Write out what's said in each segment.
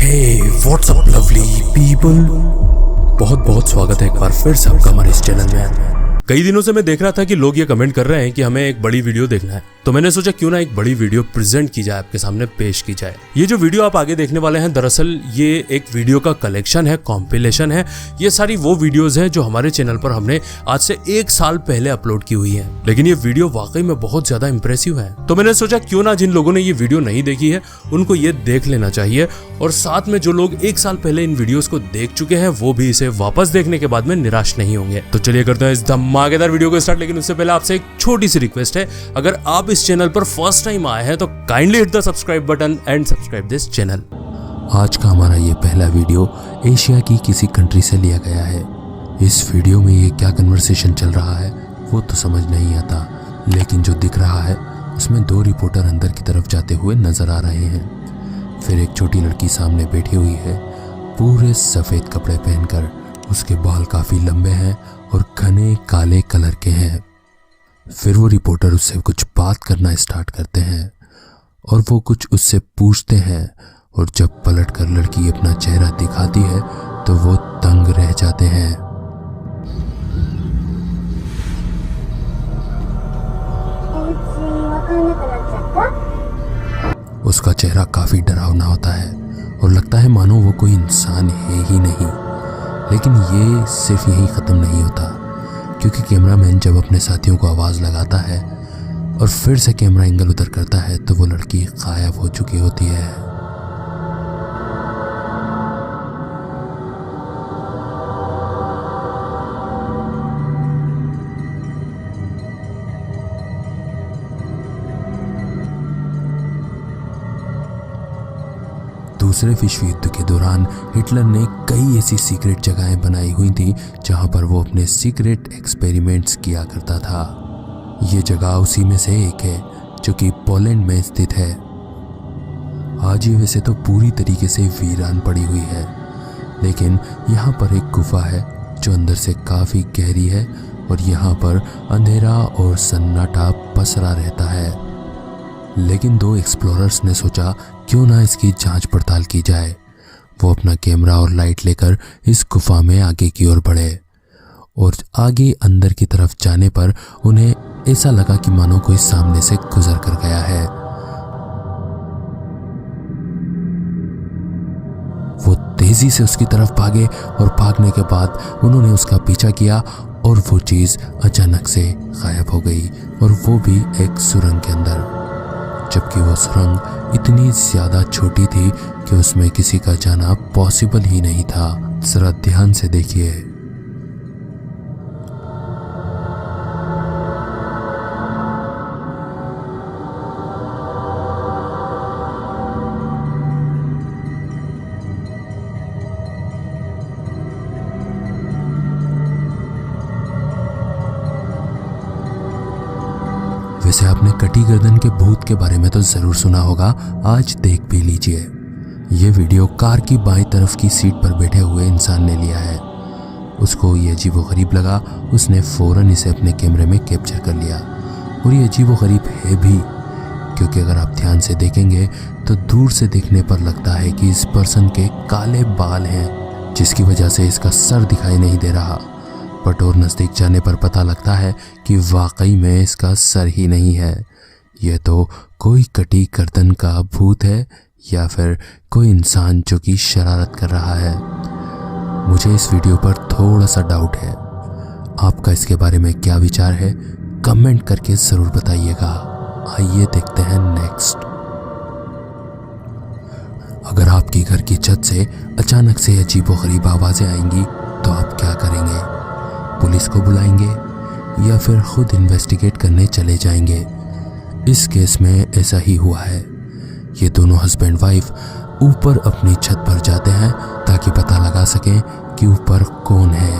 हे what's up lovely people, बहुत बहुत स्वागत है एक बार फिर से आपका हमारे इस चैनल में। कई दिनों से मैं देख रहा था कि लोग ये कमेंट कर रहे हैं कि हमें एक बड़ी वीडियो देखना है, तो मैंने सोचा क्यों ना एक बड़ी वीडियो प्रेजेंट की जाए, आपके सामने पेश की जाए। ये जो वीडियो आप आगे देखने वाले हैं, दरअसल ये एक वीडियो का कलेक्शन है, कॉम्पिलेशन है। ये सारी वो वीडियोस हैं जो हमारे चैनल पर हमने आज से 1 साल पहले अपलोड की हुई है, लेकिन ये वीडियो वाकई में बहुत ज्यादा इंप्रेसिव है। तो मैंने सोचा क्यों ना जिन लोगों ने ये वीडियो नहीं देखी है उनको ये देख लेना चाहिए, और साथ में जो लोग 1 साल पहले इन वीडियोस को देख चुके हैं वो भी इसे वापस देखने के बाद में निराश नहीं होंगे। तो चलिए करते हैं इस धमाकेदार वीडियो को स्टार्ट। लेकिन उससे पहले आपसे एक छोटी सी रिक्वेस्ट है, अगर आप इस चैनल पर फर्स्ट टाइम आए हैं तो kindly hit the subscribe button and subscribe this channel. आज का हमारा ये पहला वीडियो एशिया की किसी कंट्री से लिया गया है। इस वीडियो में ये क्या कन्वर्सेशन चल रहा है वो तो समझ नहीं आता, लेकिन जो दिख रहा है उसमें 2 रिपोर्टर अंदर की तरफ जाते हुए नजर आ रहे हैं। फिर एक छोटी लड़की सामने बैठी हुई है, पूरे सफेद कपड़े पहनकर। उसके बाल काफी लंबे हैं और घने काले कलर के हैं। फिर वो रिपोर्टर उससे कुछ बात करना स्टार्ट करते हैं और वो कुछ उससे पूछते हैं, और जब पलटकर लड़की अपना चेहरा दिखाती है तो वो दंग रह जाते हैं। उसका चेहरा काफी डरावना होता है और लगता है मानो वो कोई इंसान है ही नहीं। लेकिन ये सिर्फ यही खत्म नहीं होता, क्योंकि कैमरामैन जब अपने साथियों को आवाज लगाता है और फिर से कैमरा एंगल उधर करता है तो वो लड़की गायब हो चुकी होती है। दूसरे विश्व युद्ध के दौरान हिटलर ने कई ऐसी सीक्रेट जगहें बनाई हुई थी जहां पर वो अपने सीक्रेट एक्सपेरिमेंट्स किया करता था। ये जगह उसी में से एक है जो कि पोलैंड में स्थित है। आज ये वैसे तो पूरी तरीके से वीरान पड़ी हुई है, लेकिन यहाँ पर एक गुफा है जो अंदर से काफी गहरी है और यहाँ पर अंधेरा और सन्नाटा पसरा रहता है। लेकिन 2 एक्सप्लोरर्स ने सोचा क्यों ना इसकी जांच पड़ताल की जाए। वो अपना कैमरा और लाइट लेकर इस गुफा में आगे की ओर बढ़े, और आगे अंदर की तरफ जाने पर उन्हें ऐसा लगा कि मानो कोई सामने से गुजर कर गया है। वो तेजी से उसकी तरफ भागे और भागने के बाद उन्होंने उसका पीछा किया, और वो चीज अचानक से गायब हो गई, और वो भी एक सुरंग के अंदर। जबकि वो सुरंग इतनी ज्यादा छोटी थी कि उसमें किसी का जाना पॉसिबल ही नहीं था। जरा ध्यान से देखिए। वैसे आपने कटी गर्दन के भूत के बारे में तो जरूर सुना होगा, आज देख भी लीजिए। ये वीडियो कार की बाईं तरफ की सीट पर बैठे हुए इंसान ने लिया है। उसको ये अजीबोगरीब लगा, उसने फौरन इसे अपने कैमरे में कैप्चर कर लिया। और ये अजीबोगरीब है भी, क्योंकि अगर आप ध्यान से देखेंगे तो दूर से देखने पर लगता है कि इस पर्सन के काले बाल हैं, जिसकी वजह से इसका सर दिखाई नहीं दे रहा। बट और नजदीक जाने पर पता लगता है कि वाकई में इसका सर ही नहीं है। यह तो कोई कटी गर्दन का भूत है या फिर कोई इंसान जो कि शरारत कर रहा है। मुझे इस वीडियो पर थोड़ा सा डाउट है। आपका इसके बारे में क्या विचार है, कमेंट करके जरूर बताइएगा। आइए देखते हैं नेक्स्ट। अगर आपकी घर की छत से अचानक से अजीबोगरीब आवाजें आएंगी तो आप क्या करेंगे? पुलिस को बुलाएंगे या फिर खुद इन्वेस्टिगेट करने चले जाएंगे? इस केस में ऐसा ही हुआ है। ये दोनों हस्बैंड वाइफ ऊपर अपनी छत पर जाते हैं ताकि पता लगा सकें कि ऊपर कौन है।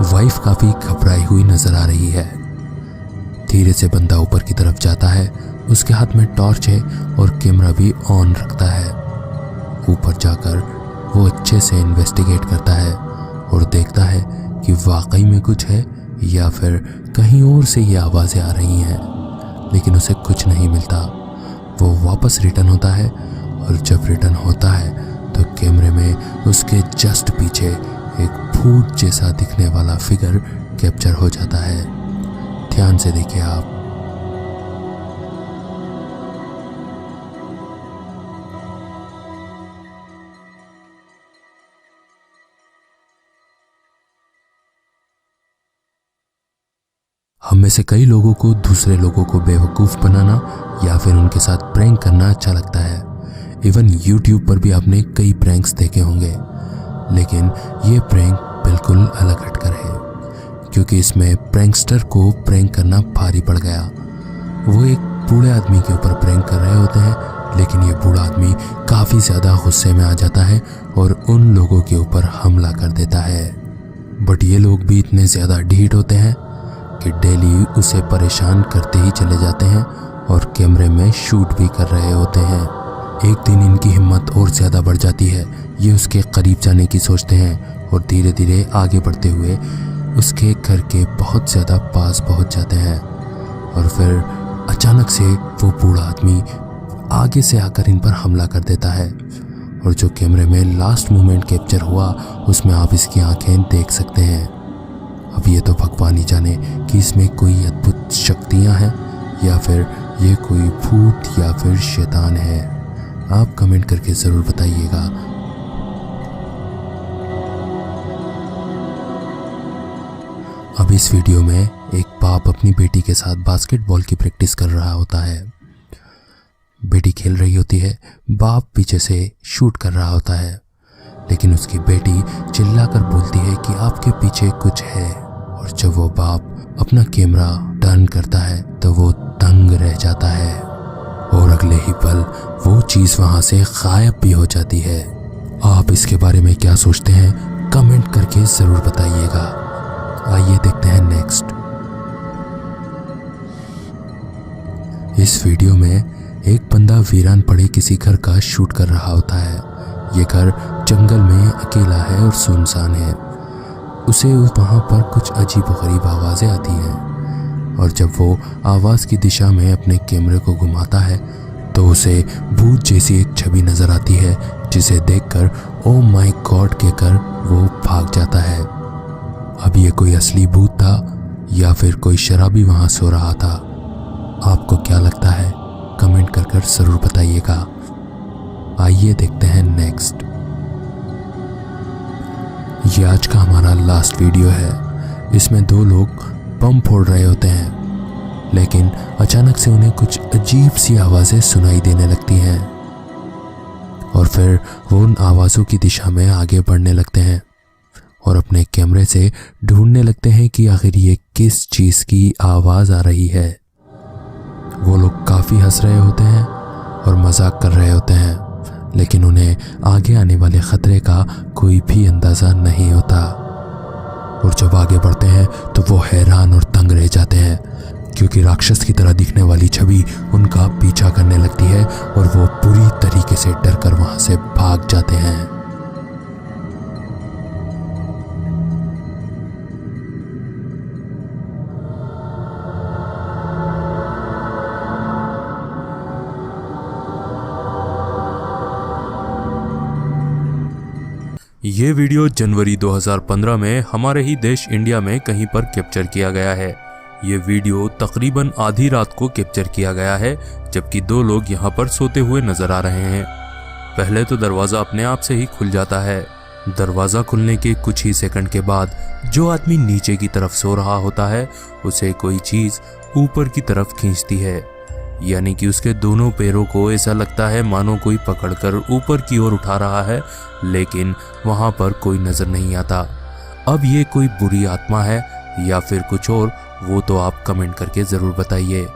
वाइफ काफी घबराई हुई नजर आ रही है। धीरे से बंदा ऊपर की तरफ जाता है, उसके हाथ में टॉर्च है और कैमरा भी ऑन रखता है। ऊपर जाकर वो अच्छे से इन्वेस्टिगेट करता है और देखता है कि वाकई में कुछ है या फिर कहीं और से ये आवाजें आ रही हैं, लेकिन उसे कुछ नहीं मिलता। वो वापस रिटर्न होता है और जब रिटर्न होता है तो कैमरे में उसके जस्ट पीछे एक भूत जैसा दिखने वाला फिगर कैप्चर हो जाता है। ध्यान से देखिए आप। हम में से कई लोगों को दूसरे लोगों को बेवकूफ़ बनाना या फिर उनके साथ प्रैंक करना अच्छा लगता है। इवन YouTube पर भी आपने कई प्रैंक्स देखे होंगे, लेकिन ये प्रैंक बिल्कुल अलग हटकर है, क्योंकि इसमें प्रैंकस्टर को प्रैंक करना भारी पड़ गया। वो एक बूढ़े आदमी के ऊपर प्रैंक कर रहे होते हैं, लेकिन ये बूढ़ा आदमी काफ़ी ज़्यादा गुस्से में आ जाता है और उन लोगों के ऊपर हमला कर देता है। बट ये लोग भी इतने ज़्यादा ढीठ होते हैं कि डेली उसे परेशान करते ही चले जाते हैं और कैमरे में शूट भी कर रहे होते हैं। एक दिन इनकी हिम्मत और ज़्यादा बढ़ जाती है। ये उसके करीब जाने की सोचते हैं और धीरे धीरे आगे बढ़ते हुए उसके घर के बहुत ज़्यादा पास पहुंच जाते हैं। और फिर अचानक से वो बूढ़ा आदमी आगे से आकर इन पर हमला कर देता है। और जो कैमरे में लास्ट मोमेंट कैप्चर हुआ उसमें आप इसकी आंखें देख सकते हैं। अब ये तो भगवान ही जाने कि इसमें कोई अद्भुत शक्तियां हैं या फिर ये कोई भूत या फिर शैतान है। आप कमेंट करके ज़रूर बताइएगा। अब इस वीडियो में एक बाप अपनी बेटी के साथ बास्केटबॉल की प्रैक्टिस कर रहा होता है। बेटी खेल रही होती है, बाप पीछे से शूट कर रहा होता है, लेकिन उसकी बेटी चिल्लाकर बोलती है कि आपके पीछे कुछ है। और जब वो बाप अपना कैमरा टर्न करता है तो वो दंग रह जाता है और अगले ही पल वो चीज़ वहाँ से गायब भी हो जाती है। आप इसके बारे में क्या सोचते हैं कमेंट करके ज़रूर बताइएगा। आइए देखते हैं नेक्स्ट। इस वीडियो में एक बंदा वीरान पड़े किसी घर का शूट कर रहा होता है। ये घर जंगल में अकेला है और सुनसान है। उसे वहाँ पर कुछ अजीबोगरीब आवाज़ें आती हैं और जब वो आवाज़ की दिशा में अपने कैमरे को घुमाता है तो उसे भूत जैसी एक छवि नज़र आती है, जिसे देखकर ओ माय गॉड कहकर वो भाग जाता है। अब ये कोई असली भूत था या फिर कोई शराबी वहाँ सो रहा था? आपको क्या लगता है कमेंट कर ज़रूर बताइएगा। आइए देखते हैं नेक्स्ट। ये आज का हमारा लास्ट वीडियो है। इसमें दो लोग बम फोड़ रहे होते हैं, लेकिन अचानक से उन्हें कुछ अजीब सी आवाज़ें सुनाई देने लगती हैं और फिर वो उन आवाज़ों की दिशा में आगे बढ़ने लगते हैं और अपने कैमरे से ढूंढने लगते हैं कि आखिर ये किस चीज़ की आवाज़ आ रही है। वो लोग काफ़ी हंस रहे होते हैं और मजाक कर रहे होते हैं, लेकिन उन्हें आगे आने वाले खतरे का कोई भी अंदाज़ा नहीं होता। और जब आगे बढ़ते हैं तो वो हैरान और तंग रह जाते हैं, क्योंकि राक्षस की तरह दिखने वाली छवि उनका पीछा करने लगती है और वो पूरी तरीके से डरकर वहाँ से भाग जाते हैं। ये वीडियो जनवरी 2015 में हमारे ही देश इंडिया में कहीं पर कैप्चर किया गया है। ये वीडियो तकरीबन आधी रात को कैप्चर किया गया है, जबकि दो लोग यहाँ पर सोते हुए नजर आ रहे हैं। पहले तो दरवाज़ा अपने आप से ही खुल जाता है। दरवाज़ा खुलने के कुछ ही सेकंड के बाद जो आदमी नीचे की तरफ सो रहा होता है उसे कोई चीज़ ऊपर की तरफ खींचती है, यानी कि उसके दोनों पैरों को ऐसा लगता है मानो कोई पकड़कर ऊपर की ओर उठा रहा है, लेकिन वहाँ पर कोई नज़र नहीं आता। अब ये कोई बुरी आत्मा है या फिर कुछ और, वो तो आप कमेंट करके ज़रूर बताइए।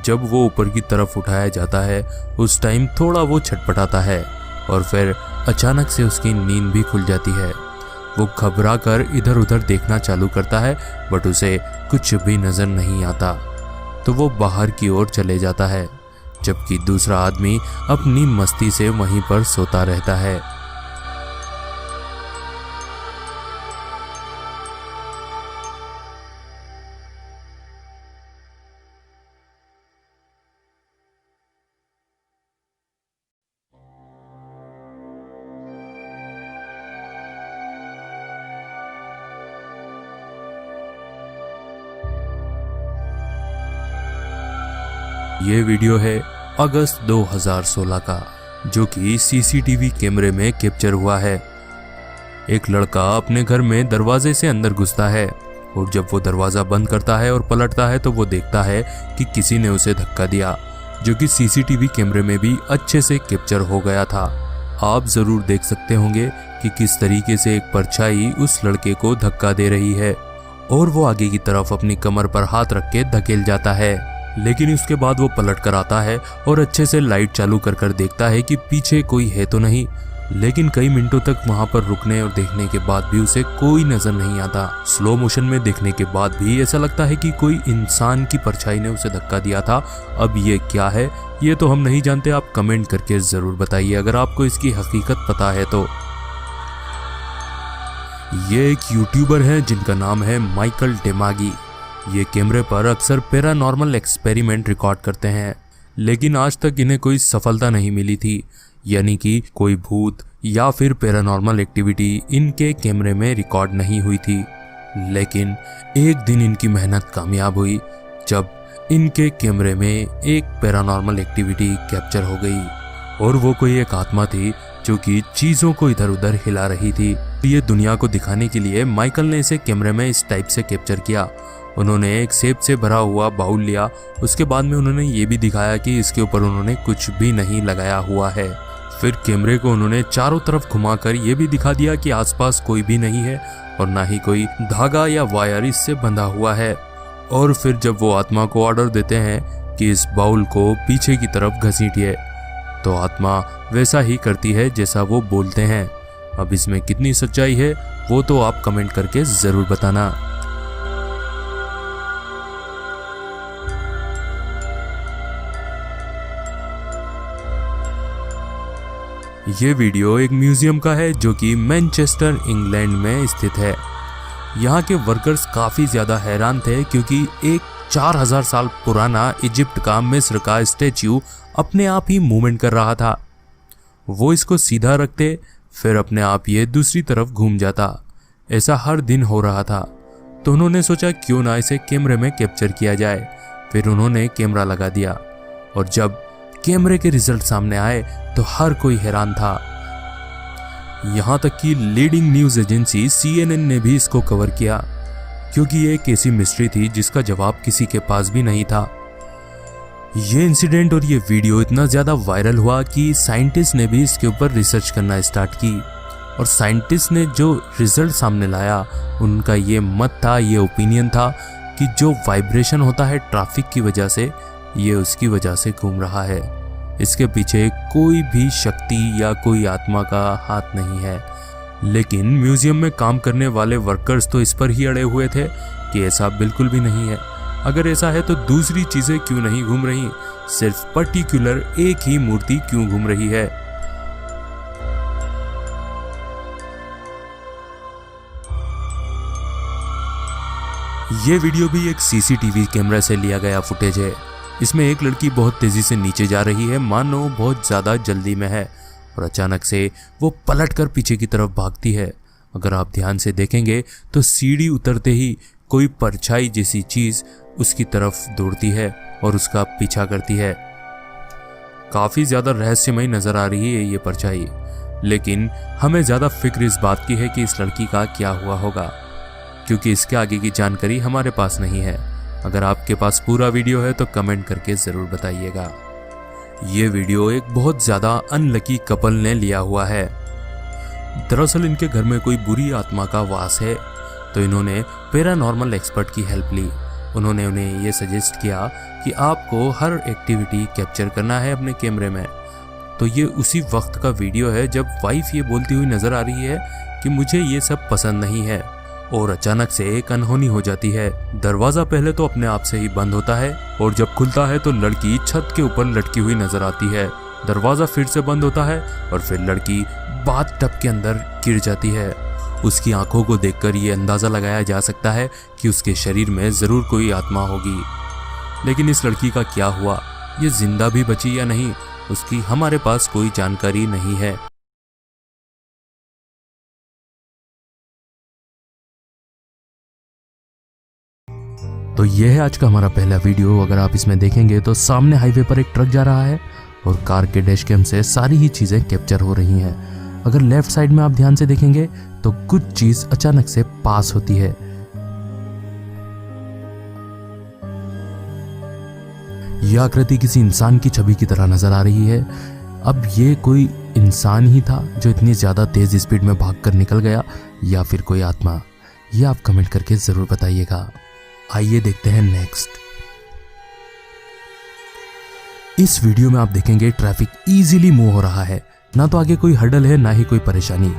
जब वो ऊपर की तरफ उठाया जाता है उस टाइम थोड़ा वो छटपटाता है और फिर अचानक से उसकी नींद भी खुल जाती है। वो घबरा कर इधर उधर देखना चालू करता है, बट उसे कुछ भी नज़र नहीं आता। तो वो बाहर की ओर चले जाता है, जबकि दूसरा आदमी अपनी मस्ती से वहीं पर सोता रहता है। ये वीडियो है अगस्त 2016 का, जो कि सीसीटीवी कैमरे में कैप्चर हुआ है। एक लड़का अपने घर में दरवाजे से अंदर घुसता है और जब वो दरवाजा बंद करता है और पलटता है तो वो देखता है कि किसी ने उसे धक्का दिया, जो कि सीसीटीवी कैमरे में भी अच्छे से कैप्चर हो गया था। आप जरूर देख सकते होंगे कि किस तरीके से एक परछाई उस लड़के को धक्का दे रही है और वो आगे की तरफ अपनी कमर पर हाथ रख के धकेल जाता है। लेकिन उसके बाद वो पलट कर आता है और अच्छे से लाइट चालू कर देखता है कि पीछे कोई है तो नहीं। लेकिन कई मिनटों तक वहां पर रुकने और देखने के बाद भी उसे कोई नजर नहीं आता। स्लो मोशन में देखने के बाद भी ऐसा लगता है कि कोई इंसान की परछाई ने उसे धक्का दिया था। अब ये क्या है, ये तो हम नहीं जानते। आप कमेंट करके जरूर बताइए अगर आपको इसकी हकीकत पता है तो। ये एक यूट्यूबर है जिनका नाम है माइकल डेमागी। ये कैमरे पर अक्सर पैरानॉर्मल एक्सपेरिमेंट रिकॉर्ड करते हैं, लेकिन आज तक इन्हें कोई सफलता नहीं मिली थी, यानी कि कोई भूत या फिर पैरानॉर्मल एक्टिविटी इनके कैमरे में रिकॉर्ड नहीं हुई थी। लेकिन एक दिन इनकी मेहनत कामयाब हुई जब इनके कैमरे में एक पैरानॉर्मल एक्टिविटी कैप्चर हो गई और वो कोई एक आत्मा थी जो कि चीजों को इधर उधर हिला रही थी। ये दुनिया को दिखाने के लिए माइकल ने इसे कैमरे में इस टाइप से कैप्चर किया। उन्होंने एक सेब से भरा हुआ बाउल लिया, उसके बाद में उन्होंने ये भी दिखाया कि इसके ऊपर उन्होंने कुछ भी नहीं लगाया हुआ है। फिर कैमरे को उन्होंने चारों तरफ घुमाकर ये भी दिखा दिया कि आसपास कोई भी नहीं है और ना ही कोई धागा या वायर इससे बंधा हुआ है। और फिर जब वो आत्मा को ऑर्डर देते हैं कि इस बाउल को पीछे की तरफ घसीटिए, तो आत्मा वैसा ही करती है जैसा वो बोलते हैं। अब इसमें कितनी सच्चाई है वो तो आप कमेंट करके जरूर बताना। ये वीडियो एक म्यूजियम का है जो कि मैनचेस्टर इंग्लैंड में स्थित है। यहाँ के वर्कर्स काफ़ी ज़्यादा हैरान थे क्योंकि एक 4000 साल पुराना इजिप्ट का मिस्र का स्टैच्यू अपने आप ही मूवमेंट कर रहा था। वो इसको सीधा रखते, फिर अपने आप ये दूसरी तरफ घूम जाता। ऐसा हर दिन हो रहा था, तो उन्होंने सोचा क्यों ना इसे कैमरे में कैप्चर किया जाए। फिर उन्होंने कैमरा लगा दिया और जब कैमरे के रिजल्ट सामने आए तो हर कोई हैरान था। यहाँ तक कि लीडिंग न्यूज़ एजेंसी CNN ने भी इसको कवर किया, क्योंकि ये एक ऐसी मिस्ट्री थी जिसका जवाब किसी के पास भी नहीं था। ये इंसिडेंट और ये वीडियो इतना ज़्यादा वायरल हुआ कि साइंटिस्ट ने भी इसके ऊपर रिसर्च करना स्टार्ट की। और साइंटिस्ट ने जो रिजल्ट सामने लाया, उनका ये मत था, ये ओपिनियन था कि जो वाइब्रेशन होता है ट्रैफिक की वजह से, ये उसकी वजह से घूम रहा है। इसके पीछे कोई भी शक्ति या कोई आत्मा का हाथ नहीं है। लेकिन म्यूजियम में काम करने वाले वर्कर्स तो इस पर ही अड़े हुए थे कि ऐसा बिल्कुल भी नहीं है। अगर ऐसा है तो दूसरी चीजें क्यों नहीं घूम रही, सिर्फ पर्टिकुलर एक ही मूर्ति क्यों घूम रही है। ये वीडियो भी एक सीसीटीवी कैमरा से लिया गया फुटेज है। इसमें एक लड़की बहुत तेजी से नीचे जा रही है, मानो बहुत ज्यादा जल्दी में है, और अचानक से वो पलटकर पीछे की तरफ भागती है। अगर आप ध्यान से देखेंगे तो सीढ़ी उतरते ही कोई परछाई जैसी चीज उसकी तरफ दौड़ती है और उसका पीछा करती है। काफी ज्यादा रहस्यमय नजर आ रही है ये परछाई, लेकिन हमें ज्यादा फिक्र इस बात की है कि इस लड़की का क्या हुआ होगा, क्योंकि इसके आगे की जानकारी हमारे पास नहीं है। अगर आपके पास पूरा वीडियो है तो कमेंट करके ज़रूर बताइएगा। ये वीडियो एक बहुत ज़्यादा अनलकी कपल ने लिया हुआ है। दरअसल इनके घर में कोई बुरी आत्मा का वास है, तो इन्होंने पैरानॉर्मल एक्सपर्ट की हेल्प ली। उन्होंने उन्हें ये सजेस्ट किया कि आपको हर एक्टिविटी कैप्चर करना है अपने कैमरे में। तो ये उसी वक्त का वीडियो है जब वाइफ ये बोलती हुई नज़र आ रही है कि मुझे ये सब पसंद नहीं है, और अचानक से एक अनहोनी हो जाती है। दरवाजा पहले तो अपने आप से ही बंद होता है और जब खुलता है तो लड़की छत के ऊपर लटकी हुई नजर आती है। दरवाजा फिर से बंद होता है और फिर लड़की बाथ टब के अंदर गिर जाती है। उसकी आंखों को देखकर ये अंदाजा लगाया जा सकता है कि उसके शरीर में जरूर कोई आत्मा होगी। लेकिन इस लड़की का क्या हुआ, ये जिंदा भी बची या नहीं, उसकी हमारे पास कोई जानकारी नहीं है। तो यह है आज का हमारा पहला वीडियो। अगर आप इसमें देखेंगे तो सामने हाईवे पर एक ट्रक जा रहा है और कार के डैश कैम से सारी ही चीजें कैप्चर हो रही हैं। अगर लेफ्ट साइड में आप ध्यान से देखेंगे तो कुछ चीज अचानक से पास होती है। यह आकृति किसी इंसान की छवि की तरह नजर आ रही है। अब ये कोई इंसान ही था जो इतनी ज्यादा तेज स्पीड में भागकर निकल गया या फिर कोई आत्मा, ये आप कमेंट करके जरूर बताइएगा। आइए देखते हैं नेक्स्ट। इस वीडियो में आप देखेंगे ट्रैफिक इजीली मूव हो रहा है, ना तो आगे कोई हर्डल है ना ही कोई परेशानी,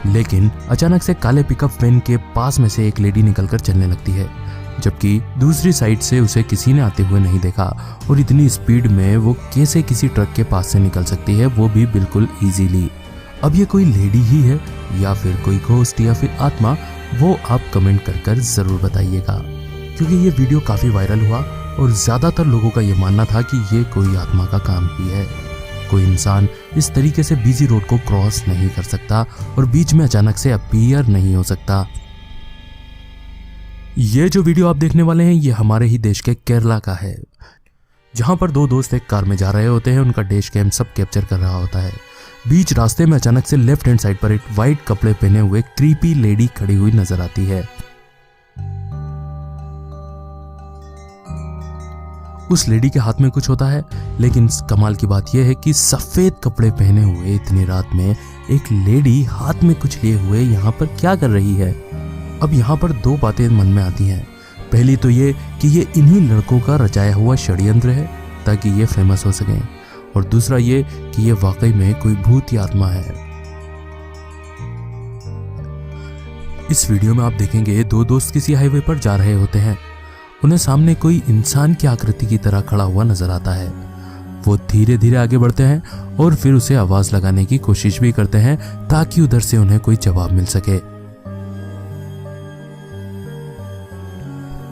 लेकिन अचानक से काले पिकअप वैन के पास में से एक लेडी निकलकर चलने लगती है, जबकि दूसरी साइड से उसे किसी ने आते हुए नहीं देखा और इतनी स्पीड में वो कैसे किसी ट्रक के पास से निकल सकती है, वो भी बिल्कुल इजीली। अब ये कोई लेडी ही है या फिर कोई घोस्ट या फिर आत्मा, वो आप कमेंट कर जरूर बताइएगा, क्योंकि ये वीडियो काफी वायरल हुआ और ज्यादातर लोगों का ये मानना था कि ये कोई आत्मा का काम ही है। कोई इंसान इस तरीके से बिजी रोड को क्रॉस नहीं कर सकता और बीच में अचानक से अपीयर नहीं हो सकता। ये जो वीडियो आप देखने वाले हैं ये हमारे ही देश के केरला का है, जहां पर दो दोस्त एक कार में जा रहे होते हैं। उनका डैश कैम सब कैप्चर कर रहा होता है। बीच रास्ते में अचानक से लेफ्ट हैंड साइड पर एक वाइट कपड़े पहने हुए क्रीपी लेडी खड़ी हुई नजर आती है। उस लेडी के हाथ में कुछ होता है, लेकिन कमाल की बात यह है कि सफेद कपड़े पहने हुए इतनी रात में एक लेडी हाथ में कुछ लिए हुए यहाँ पर क्या कर रही है। अब यहाँ पर दो बातें मन में आती हैं। पहली तो ये कि ये इन्हीं लड़कों का रचाया हुआ षड्यंत्र है ताकि ये फेमस हो सकें, और दूसरा ये कि ये वाकई में कोई भूत या आत्मा है। इस वीडियो में आप देखेंगे दो दोस्त किसी हाईवे पर जा रहे होते हैं। उन्हें सामने कोई इंसान की आकृति की तरह खड़ा हुआ नजर आता है। वो धीरे धीरे आगे बढ़ते हैं और फिर उसे आवाज लगाने की कोशिश भी करते हैं ताकि उधर से उन्हें कोई जवाब मिल सके,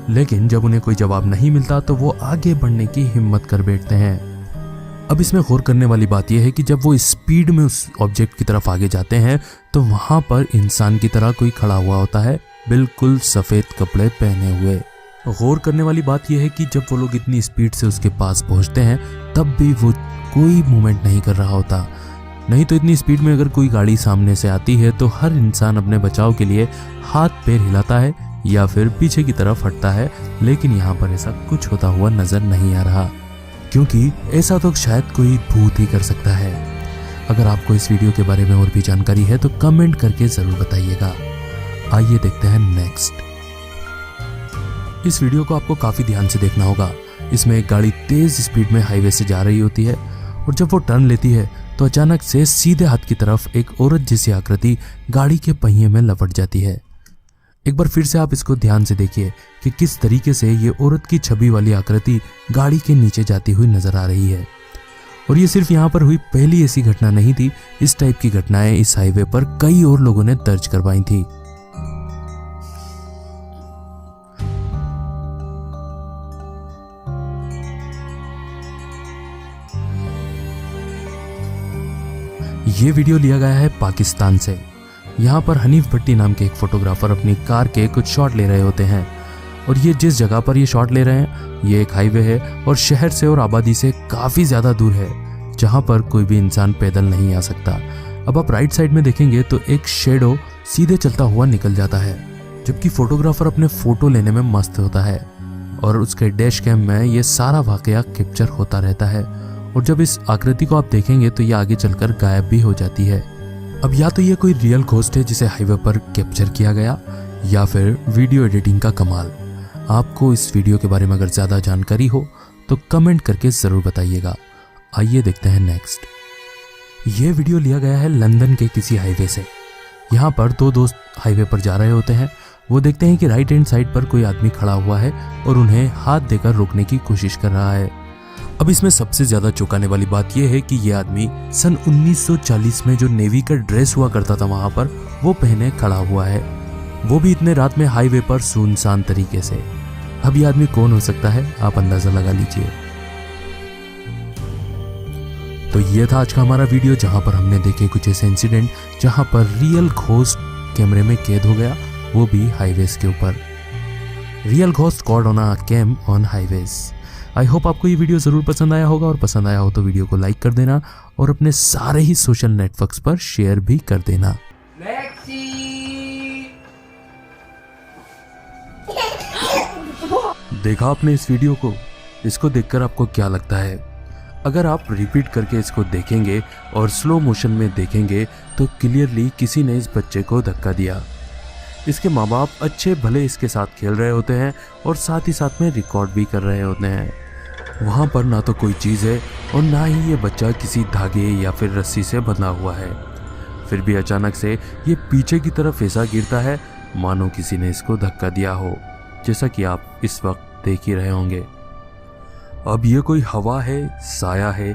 लेकिन जब उन्हें कोई जवाब नहीं मिलता तो वो आगे बढ़ने की हिम्मत कर बैठते हैं। अब इसमें गौर करने वाली बात यह है कि जब वो स्पीड में उस ऑब्जेक्ट की तरफ आगे जाते हैं तो वहां पर इंसान की तरह कोई खड़ा हुआ होता है, बिल्कुल सफेद कपड़े पहने हुए। गौर करने वाली बात यह है कि जब वो लोग इतनी स्पीड से उसके पास पहुंचते हैं तब भी वो कोई मूवमेंट नहीं कर रहा होता। नहीं तो इतनी स्पीड में अगर कोई गाड़ी सामने से आती है तो हर इंसान अपने बचाव के लिए हाथ पैर हिलाता है या फिर पीछे की तरफ हटता है, लेकिन यहाँ पर ऐसा कुछ होता हुआ नजर नहीं आ रहा, क्योंकि ऐसा तो शायद कोई भूत ही कर सकता है। अगर आपको इस वीडियो के बारे में और भी जानकारी है तो कमेंट करके जरूर बताइएगा। आइए देखते हैं नेक्स्ट। इस वीडियो को आपको काफी ध्यान से देखना होगा। इसमें एक गाड़ी तेज स्पीड में हाईवे से जा रही होती है और जब वो टर्न लेती है तो अचानक से सीधे हाथ की तरफ एक औरत जैसी आकृति गाड़ी के पहिए में लपट जाती है। एक बार फिर से आप इसको ध्यान से देखिए कि किस तरीके से ये औरत की छवि वाली आकृति गाड़ी के नीचे जाती हुई नजर आ रही है। और ये सिर्फ यहाँ पर हुई पहली ऐसी घटना नहीं थी, इस टाइप की घटनाएं इस हाईवे पर कई और लोगों ने दर्ज करवाई थी। ये वीडियो लिया गया है पाकिस्तान से। यहाँ पर हनीफ भट्टी नाम के एक फोटोग्राफर अपनी कार के कुछ शॉट ले रहे होते हैं, और ये जिस जगह पर ये शॉट ले रहे हैं ये एक हाईवे है और शहर से और आबादी से काफ़ी ज़्यादा दूर है, जहाँ पर कोई भी इंसान पैदल नहीं आ सकता। अब आप राइट साइड में देखेंगे तो एक शेडो सीधे चलता हुआ निकल जाता है, जबकि फोटोग्राफर अपने फ़ोटो लेने में मस्त होता है और उसके डैश कैम में ये सारा वाकया कैप्चर होता रहता है। और जब इस आकृति को आप देखेंगे तो ये आगे चलकर गायब भी हो जाती है। अब या तो ये कोई रियल घोस्ट है जिसे हाईवे पर कैप्चर किया गया, या फिर वीडियो एडिटिंग का कमाल। आपको इस वीडियो के बारे में अगर ज़्यादा जानकारी हो तो कमेंट करके ज़रूर बताइएगा। आइए देखते हैं नेक्स्ट। ये वीडियो लिया गया है लंदन के किसी हाईवे से। यहाँ पर दो दोस्त हाईवे पर जा रहे होते हैं। वो देखते हैं कि राइट हैंड साइड पर कोई आदमी खड़ा हुआ है और उन्हें हाथ देकर रोकने की कोशिश कर रहा है। अब इसमें सबसे ज्यादा चौंकाने वाली बात यह है कि यह आदमी सन 1940 में जो नेवी का ड्रेस हुआ करता था वहां पर वो पहने खड़ा हुआ है, वो भी इतने रात में हाईवे पर सुनसान तरीके से। अब यह आदमी कौन हो सकता है आप अंदाजा लगा लीजिए। तो ये था आज का हमारा वीडियो, जहां पर हमने देखे कुछ ऐसे इंसिडेंट जहां पर रियल घोस्ट कैमरे में कैद हो गया, वो भी हाईवेज के ऊपर। Real ghost called on a camp on highways. I hope आपको ये वीडियो ज़रूर पसंद आया होगा, और पसंद आया हो तो वीडियो को लाइक कर देना और अपने सारे ही सोशल नेटवर्क्स पर शेयर भी कर देना। देखा आपने इस वीडियो को? इसको देखकर आपको क्या लगता है? अगर आप रिपीट करके इसको देखेंगे और स्लो मोशन में देखेंगे तो क्लियरली किसी ने इस बच्चे को धक्का दिया। इसके माँ बाप अच्छे भले इसके साथ खेल रहे होते हैं और साथ ही साथ में रिकॉर्ड भी कर रहे होते हैं। वहाँ पर ना तो कोई चीज़ है और ना ही ये बच्चा किसी धागे या फिर रस्सी से बंधा हुआ है। फिर भी अचानक से ये पीछे की तरफ ऐसा गिरता है मानो किसी ने इसको धक्का दिया हो, जैसा कि आप इस वक्त देख ही रहे होंगे। अब ये कोई हवा है, साया है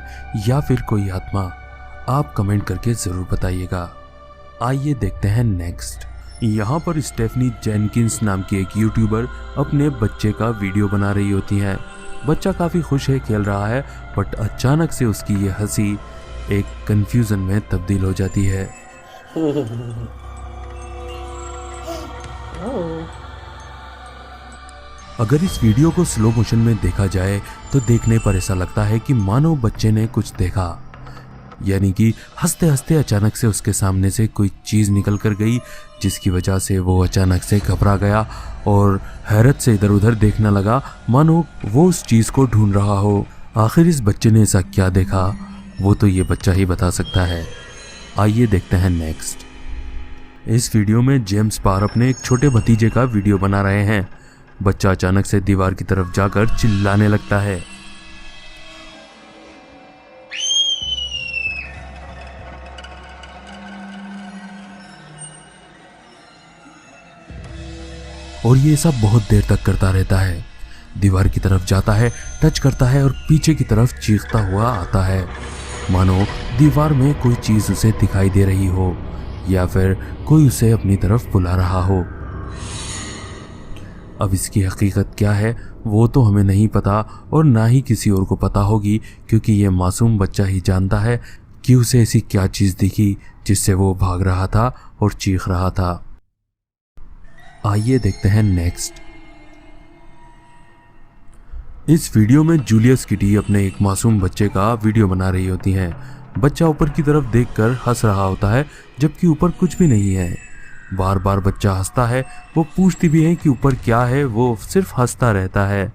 या फिर कोई आत्मा? आप कमेंट करके ज़रूर बताइएगा। आइए देखते हैं नेक्स्ट। यहाँ पर स्टेफनी जेनकिंस नाम की एक यूट्यूबर अपने बच्चे का वीडियो बना रही होती हैं। बच्चा काफ़ी खुश है, खेल रहा है, बट अचानक से उसकी ये हंसी एक कंफ्यूजन में तब्दील हो जाती है। अगर इस वीडियो को स्लो मोशन में देखा जाए तो देखने पर ऐसा लगता है कि मानो बच्चे ने कुछ देखा, यानी कि हंसते हंसते अचानक से उसके सामने से कोई चीज़ निकल कर गई, जिसकी वजह से वो अचानक से घबरा गया और हैरत से इधर उधर देखने लगा, मानो वो उस चीज़ को ढूंढ रहा हो। आखिर इस बच्चे ने ऐसा क्या देखा, वो तो ये बच्चा ही बता सकता है। आइए देखते हैं नेक्स्ट। इस वीडियो में जेम्स पार अपने एक छोटे भतीजे का वीडियो बना रहे हैं। बच्चा अचानक से दीवार की तरफ जाकर चिल्लाने लगता है। और ये सब बहुत देर तक करता रहता है। दीवार की तरफ जाता है, टच करता है और पीछे की तरफ चीखता हुआ आता है, मानो दीवार में कोई चीज उसे दिखाई दे रही हो या फिर कोई उसे अपनी तरफ बुला रहा हो। अब इसकी हकीकत क्या है वो तो हमें नहीं पता और ना ही किसी और को पता होगी, क्योंकि ये मासूम बच्चा ही जानता है कि उसे ऐसी क्या चीज़ दिखी जिससे वो भाग रहा था और चीख रहा था। आइए देखते हैं नेक्स्ट। इस वीडियो में जूलियस किटी अपने एक मासूम बच्चे का वीडियो बना रही होती हैं। बच्चा ऊपर की तरफ देखकर हंस रहा होता है, जबकि ऊपर कुछ भी नहीं है। बार बार बच्चा हंसता है, वो पूछती भी है कि ऊपर क्या है, वो सिर्फ हंसता रहता है।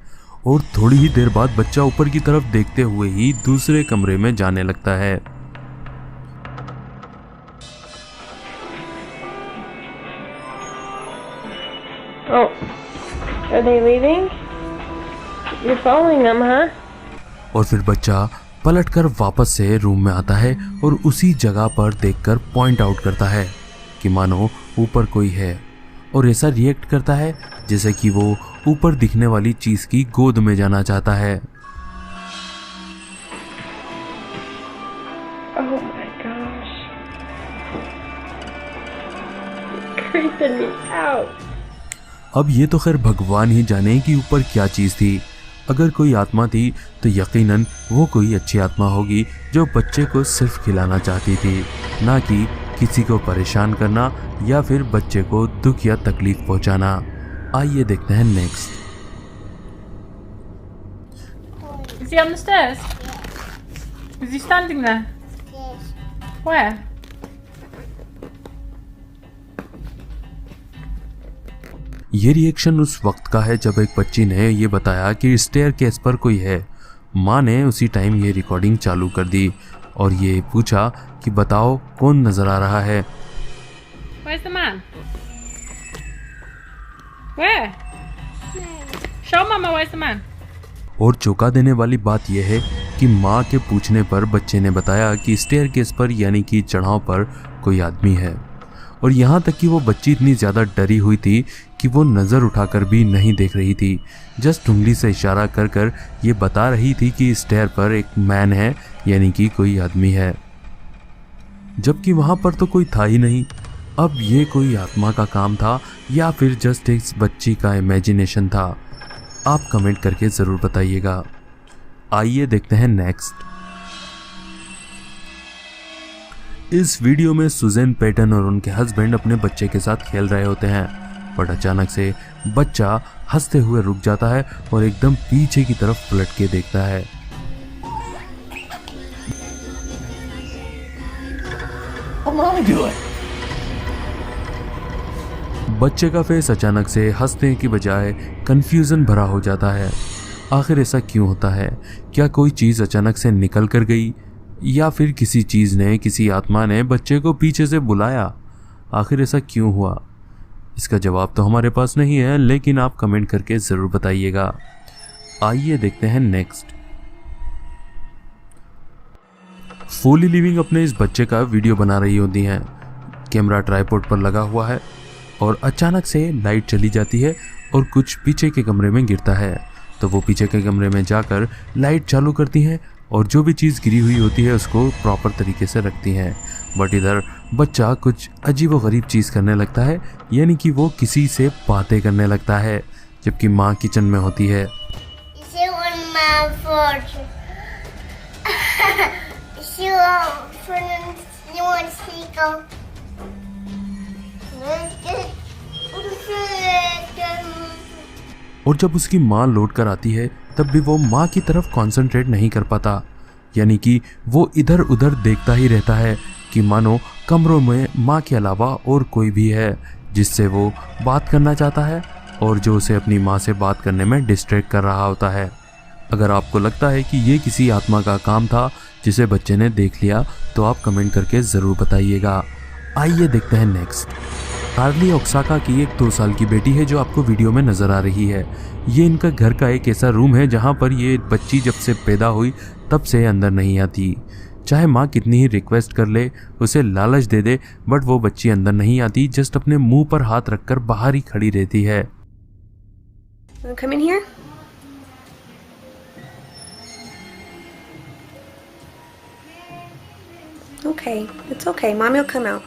और थोड़ी ही देर बाद बच्चा ऊपर की तरफ देखते हुए ही दूसरे कमरे में जाने लगता है। Oh, are they leaving? You're following them, huh? और फिर बच्चा पलटकर वापस से रूम में आता है और उसी जगह पर देखकर पॉइंट आउट करता है कि मानो ऊपर कोई है, और ऐसा रिएक्ट करता है जैसे कि वो ऊपर दिखने वाली चीज की गोद में जाना चाहता है। Oh my gosh. Creeping me out. अब ये तो खैर भगवान ही जाने कि ऊपर क्या चीज थी। अगर कोई आत्मा थी तो यकीनन वो कोई अच्छी आत्मा होगी जो बच्चे को सिर्फ खिलाना चाहती थी, ना कि किसी को परेशान करना या फिर बच्चे को दुख या तकलीफ पहुंचाना। आइए देखते हैं next. Is he on the stairs? Is he standing there? Yes. Where? ये रिएक्शन उस वक्त का है जब एक बच्ची ने ये बताया कि स्टेयरकेस पर कोई है। माँ ने उसी टाइम ये रिकॉर्डिंग चालू कर दी और ये पूछा कि बताओ कौन नजर आ रहा है। Where's the man? Where? Show Mama where's the man? और चौंका देने वाली बात यह है कि माँ के पूछने पर बच्चे ने बताया कि स्टेयरकेस पर यानी कि चढ़ाव पर कोई आदमी है। और यहाँ तक कि वो बच्ची इतनी ज़्यादा डरी हुई थी कि वो नज़र उठाकर भी नहीं देख रही थी, जस्ट उंगली से इशारा कर कर ये बता रही थी कि स्टेयर पर एक मैन है, यानी कि कोई आदमी है, जबकि वहाँ पर तो कोई था ही नहीं। अब ये कोई आत्मा का काम था या फिर जस्ट इस बच्ची का इमेजिनेशन था? आप कमेंट करके ज़रूर बताइएगा। आइए देखते हैं नेक्स्ट। इस वीडियो में सुजैन पैटन और उनके हस्बैंड अपने बच्चे के साथ खेल रहे होते हैं। बट अचानक से बच्चा हंसते हुए रुक जाता है और एकदम पीछे की तरफ पलट के देखता है। बच्चे का फेस अचानक से हंसने की बजाय कंफ्यूजन भरा हो जाता है। आखिर ऐसा क्यों होता है? क्या कोई चीज़ अचानक से निकल कर गई या फिर किसी चीज़ ने, किसी आत्मा ने बच्चे को पीछे से बुलाया? आखिर ऐसा क्यों हुआ? इसका जवाब तो हमारे पास नहीं है, लेकिन आप कमेंट करके ज़रूर बताइएगा। आइए देखते हैं नेक्स्ट। फुली लिविंग अपने इस बच्चे का वीडियो बना रही होती हैं। कैमरा ट्राइपॉड पर लगा हुआ है और अचानक से लाइट चली जाती है और कुछ पीछे के कमरे में गिरता है। तो वो पीछे के कमरे में जाकर लाइट चालू करती हैं और जो भी चीज़ गिरी हुई होती है उसको प्रॉपर तरीके से रखती हैं। बट इधर बच्चा कुछ अजीब व गरीब चीज़ करने लगता है, यानी कि वो किसी से बातें करने लगता है, जबकि माँ किचन में होती है। और जब उसकी माँ लौट कर आती है तब भी वो माँ की तरफ कंसंट्रेट नहीं कर पाता, यानी कि वो इधर उधर देखता ही रहता है कि मानो कमरों में माँ के अलावा और कोई भी है जिससे वो बात करना चाहता है और जो उसे अपनी माँ से बात करने में डिस्ट्रैक्ट कर रहा होता है। अगर आपको लगता है कि ये किसी आत्मा का काम था जिसे बच्चे ने देख लिया तो आप कमेंट करके ज़रूर बताइएगा। आइए देखते हैं नेक्स्ट। कार्ली ओक्साका की एक 2 साल की बेटी है जो आपको वीडियो में नज़र आ रही है। ये इनका घर का एक ऐसा रूम है जहाँ पर ये बच्ची जब से पैदा हुई तब से अंदर नहीं आती। चाहे माँ कितनी ही रिक्वेस्ट कर ले, उसे लालच दे दे, बट वो बच्ची अंदर नहीं आती, जस्ट अपने मुंह पर हाथ रखकर बाहर ही खड़ी रहती है। Come in here. Okay, it's okay. Mommy will come out.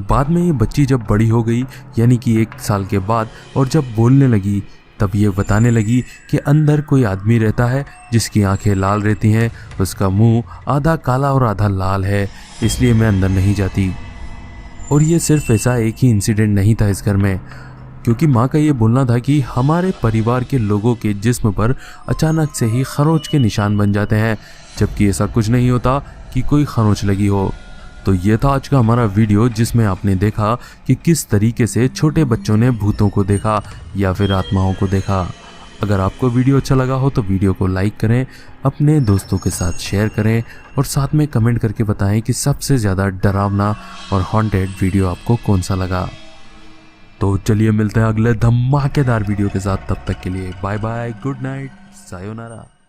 बाद में ये बच्ची जब बड़ी हो गई, यानी कि 1 साल के बाद, और जब बोलने लगी तब ये बताने लगी कि अंदर कोई आदमी रहता है जिसकी आंखें लाल रहती हैं, उसका मुंह आधा काला और आधा लाल है, इसलिए मैं अंदर नहीं जाती। और ये सिर्फ ऐसा एक ही इंसिडेंट नहीं था इस घर में, क्योंकि माँ का ये बोलना था कि हमारे परिवार के लोगों के जिस्म पर अचानक से ही खरोंच के निशान बन जाते हैं, जबकि ऐसा कुछ नहीं होता कि कोई खरोंच लगी हो। तो ये था आज का हमारा वीडियो जिसमें आपने देखा कि किस तरीके से छोटे बच्चों ने भूतों को देखा या फिर आत्माओं को देखा। अगर आपको वीडियो अच्छा लगा हो तो वीडियो को लाइक करें, अपने दोस्तों के साथ शेयर करें और साथ में कमेंट करके बताएं कि सबसे ज़्यादा डरावना और हॉन्टेड वीडियो आपको कौन सा लगा। तो चलिए मिलते हैं अगले धमाकेदार वीडियो के साथ, तब तक के लिए bye bye, good night, sayonara.